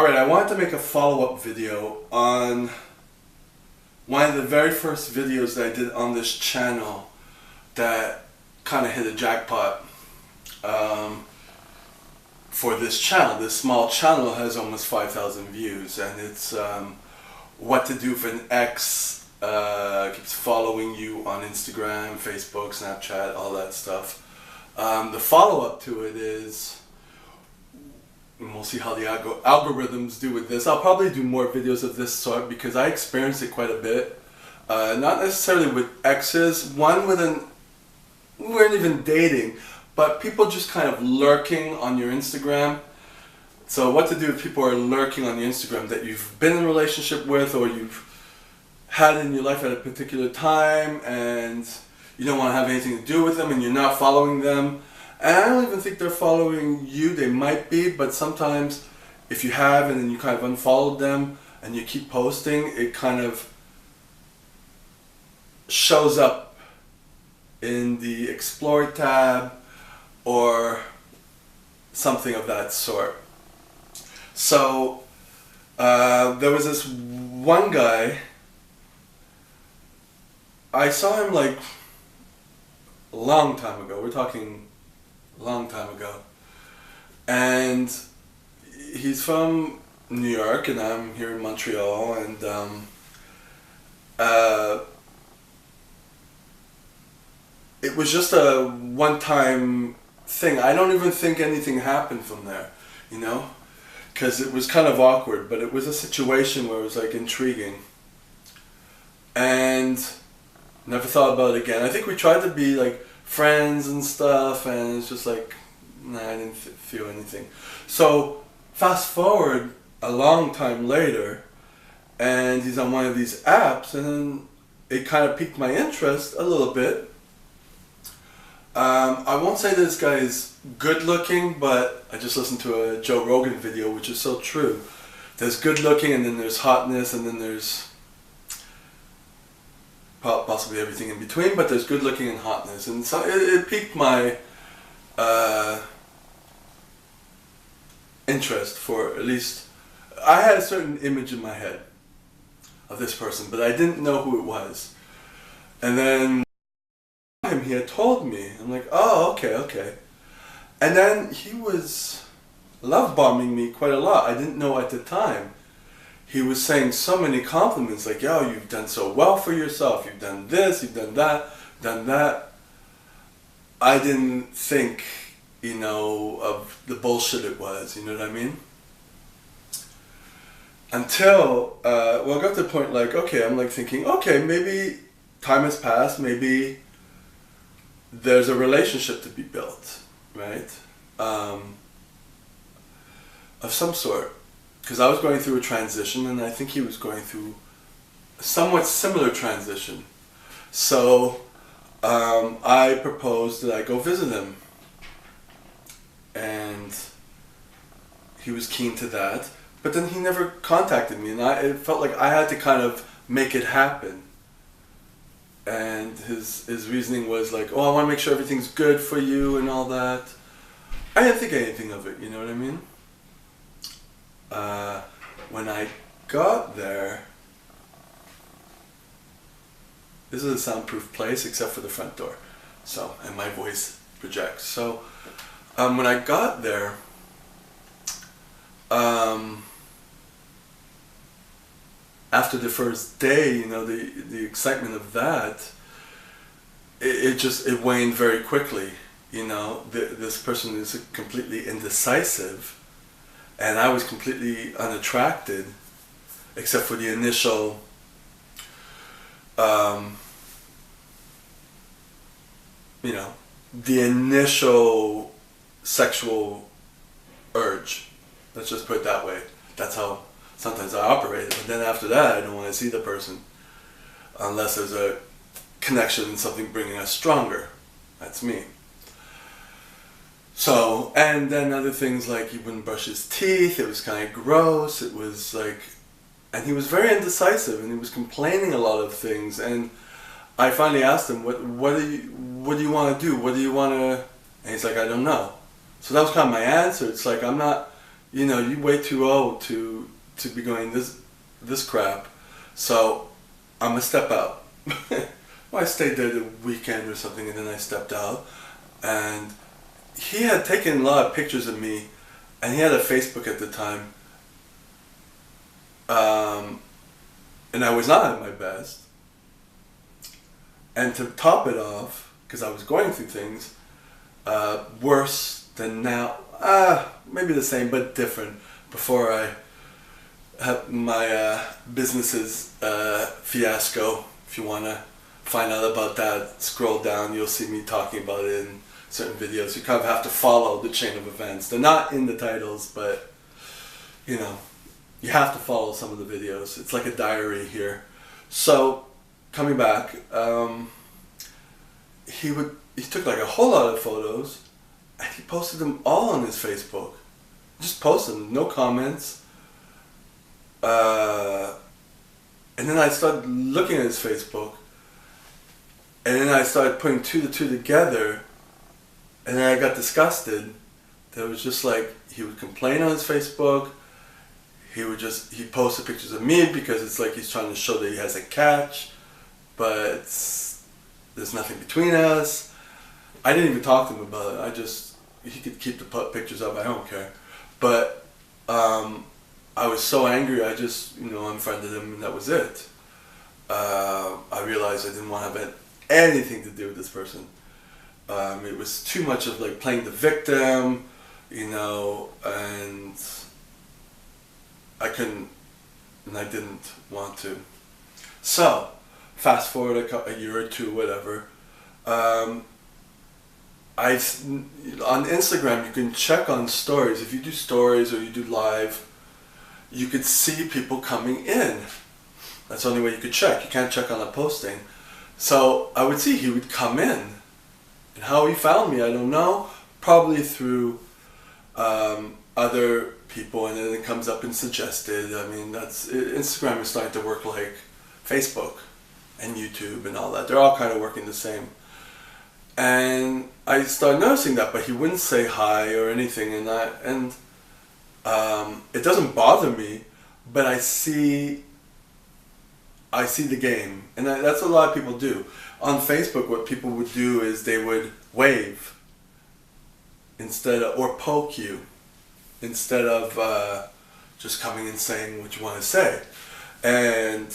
Alright, I wanted to make a follow-up video on one of the very first videos that I did on this channel that kind of hit a jackpot for this channel. This small channel has almost 5,000 views, and it's what to do if an ex keeps following you on Instagram, Facebook, Snapchat, all that stuff. The follow-up to it is, and we'll see how the algorithms do with this. I'll probably do more videos of this sort because I experienced it quite a bit. Not necessarily with exes. One with we weren't even dating, but people just kind of lurking on your Instagram. So what to do if people are lurking on your Instagram that you've been in a relationship with or you've had in your life at a particular time, and you don't want to have anything to do with them and you're not following them. And I don't even think they're following you. They might be, but sometimes if you have and then you kind of unfollowed them and you keep posting, it kind of shows up in the Explore tab or something of that sort. So there was this one guy, I saw him like a long time ago. We're talking a long time ago. And he's from New York and I'm here in Montreal, and it was just a one-time thing. I don't even think anything happened from there, you know? Because it was kind of awkward, but it was a situation where it was like intriguing. And never thought about it again. I think we tried to be like friends and stuff, and it's just like, nah, I didn't feel anything. So fast forward a long time later, and he's on one of these apps, and then it kind of piqued my interest a little bit. I won't say this guy is good looking, but I just listened to a Joe Rogan video, which is so true. There's good looking, and then there's hotness, and then there's possibly everything in between, but there's good looking and hotness. And so it piqued my interest. For at least, I had a certain image in my head of this person, but I didn't know who it was. And then he had told me, I'm like, oh, okay. And then he was love bombing me quite a lot. I didn't know at the time. He was saying so many compliments, like, yo, you've done so well for yourself, you've done this, you've done that. I didn't think, you know, of the bullshit it was, you know what I mean? Until, well, I got to the point like, okay, I'm like thinking, okay, maybe time has passed, maybe there's a relationship to be built, right? Of some sort. Because I was going through a transition, and I think he was going through a somewhat similar transition. So I proposed that I go visit him. And he was keen to that. But then he never contacted me, and it felt like I had to kind of make it happen. And his reasoning was like, oh, I want to make sure everything's good for you and all that. I didn't think anything of it, you know what I mean? When I got there, this is a soundproof place except for the front door, so, and my voice projects. So when I got there, after the first day, you know, the excitement of that, it waned very quickly. You know, this person is completely indecisive. And I was completely unattracted, except for the initial, you know, the initial sexual urge. Let's just put it that way. That's how sometimes I operate. But then after that, I don't want to see the person unless there's a connection and something bringing us stronger. That's me. So, and then other things like he wouldn't brush his teeth, it was kind of gross, it was like, and he was very indecisive and he was complaining a lot of things, and I finally asked him, what do you want to do? What do you want to, and he's like, I don't know. So that was kind of my answer. It's like, I'm not you know, you way too old to be going this crap. So I'm gonna step out. Well, I stayed there the weekend or something, and then I stepped out. And he had taken a lot of pictures of me, and he had a Facebook at the time. And I was not at my best. And to top it off, because I was going through things worse than now, maybe the same but different. Before I had my business's fiasco, if you want to find out about that, scroll down, you'll see me talking about it in certain videos. You kind of have to follow the chain of events. They're not in the titles, but you know, you have to follow some of the videos. It's like a diary here. So coming back, he took like a whole lot of photos, and he posted them all on his Facebook. Just posted them, no comments. And then I started looking at his Facebook, and then I started putting two to two together, and then I got disgusted. That was just like, he would complain on his Facebook. He posted pictures of me because it's like he's trying to show that he has a catch, but there's nothing between us. I didn't even talk to him about it. He could keep the pictures up, I don't care. But I was so angry, I just, unfriended him, and that was it. I realized I didn't want to have anything to do with this person. It was too much of like playing the victim, and I couldn't, and I didn't want to. So, fast forward a year or two, whatever. On Instagram, you can check on stories. If you do stories or you do live, you could see people coming in. That's the only way you could check. You can't check on a posting. So I would see he would come in. And how he found me, I don't know. Probably through other people, and then it comes up and suggested. I mean, Instagram is starting to work like Facebook and YouTube and all that. They're all kind of working the same. And I started noticing that, but he wouldn't say hi or anything, and it doesn't bother me, but I see the game, and that's what a lot of people do. On Facebook, what people would do is they would wave or poke you, instead of just coming and saying what you want to say. And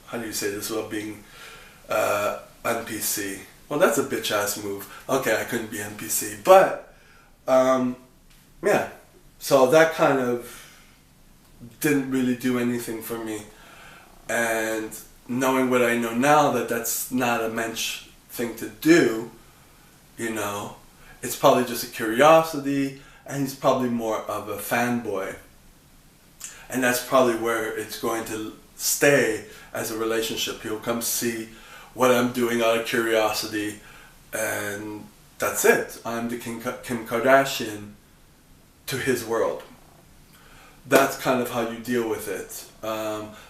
how do you say this without being NPC? Well, that's a bitch ass move. Okay, I couldn't be NPC, but yeah. So that kind of didn't really do anything for me. And knowing what I know now, that's not a mensch thing to do, it's probably just a curiosity, and he's probably more of a fanboy. And that's probably where it's going to stay as a relationship. He'll come see what I'm doing out of curiosity, and that's it. I'm the Kim Kardashian to his world. That's kind of how you deal with it.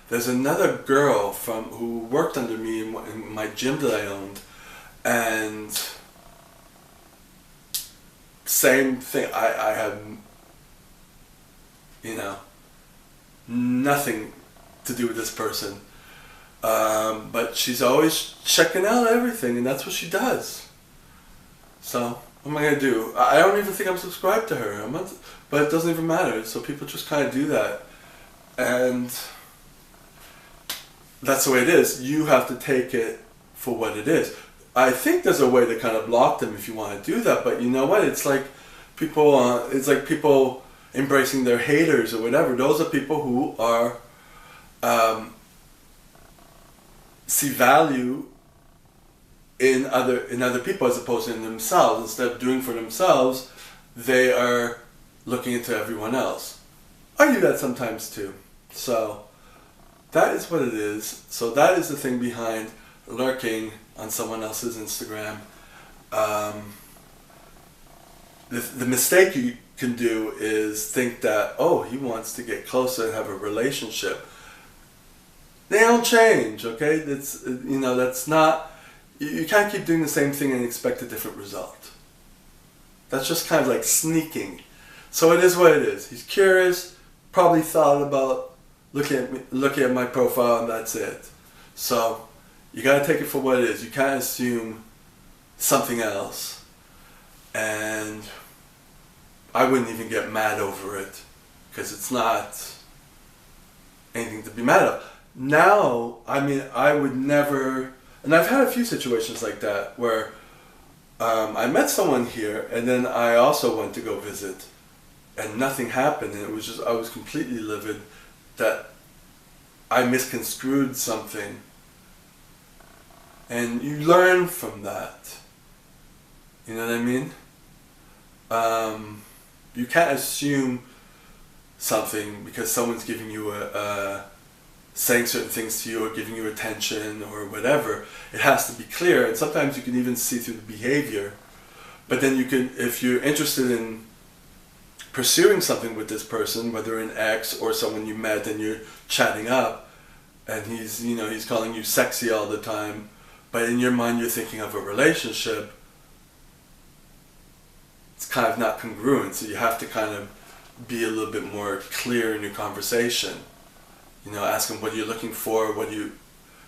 There's another girl who worked under me in my gym that I owned, and same thing. I had, nothing to do with this person. But she's always checking out everything, and that's what she does. So, what am I going to do? I don't even think I'm subscribed to her. But it doesn't even matter. So people just kind of do that. And that's the way it is. You have to take it for what it is. I think there's a way to kind of block them if you want to do that. But you know what? It's like people embracing their haters or whatever. Those are people who are see value in other people as opposed to in themselves. Instead of doing for themselves, they are looking into everyone else. I do that sometimes too. So that is what it is. So that is the thing behind lurking on someone else's Instagram. The mistake you can do is think that, he wants to get closer and have a relationship. They don't change, okay? That's not, you can't keep doing the same thing and expect a different result. That's just kind of like sneaking. So it is what it is. He's curious, probably thought about looking at my profile, and that's it. So you gotta take it for what it is. You can't assume something else. And I wouldn't even get mad over it, because it's not anything to be mad at. Now, I mean, I would never, and I've had a few situations like that where I met someone here, and then I also went to go visit, and nothing happened, and it was just, I was completely livid that I misconstrued something. And you learn from that. You know what I mean? You can't assume something because someone's giving you saying certain things to you or giving you attention or whatever. It has to be clear, and sometimes you can even see through the behavior. But then you can, if you're interested in pursuing something with this person, whether an ex or someone you met and you're chatting up, and he's calling you sexy all the time, but in your mind you're thinking of a relationship, it's kind of not congruent. So you have to kind of be a little bit more clear in your conversation. Ask them what you're looking for,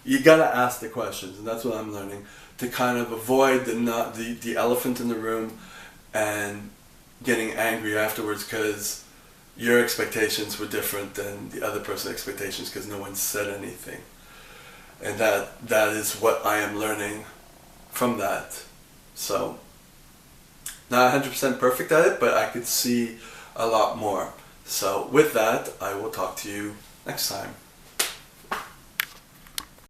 you gotta ask the questions, and that's what I'm learning, to kind of avoid the elephant in the room and getting angry afterwards because your expectations were different than the other person's expectations because no one said anything. And that is what I am learning from that. So, not 100% perfect at it, but I could see a lot more. So with that, I will talk to you next time.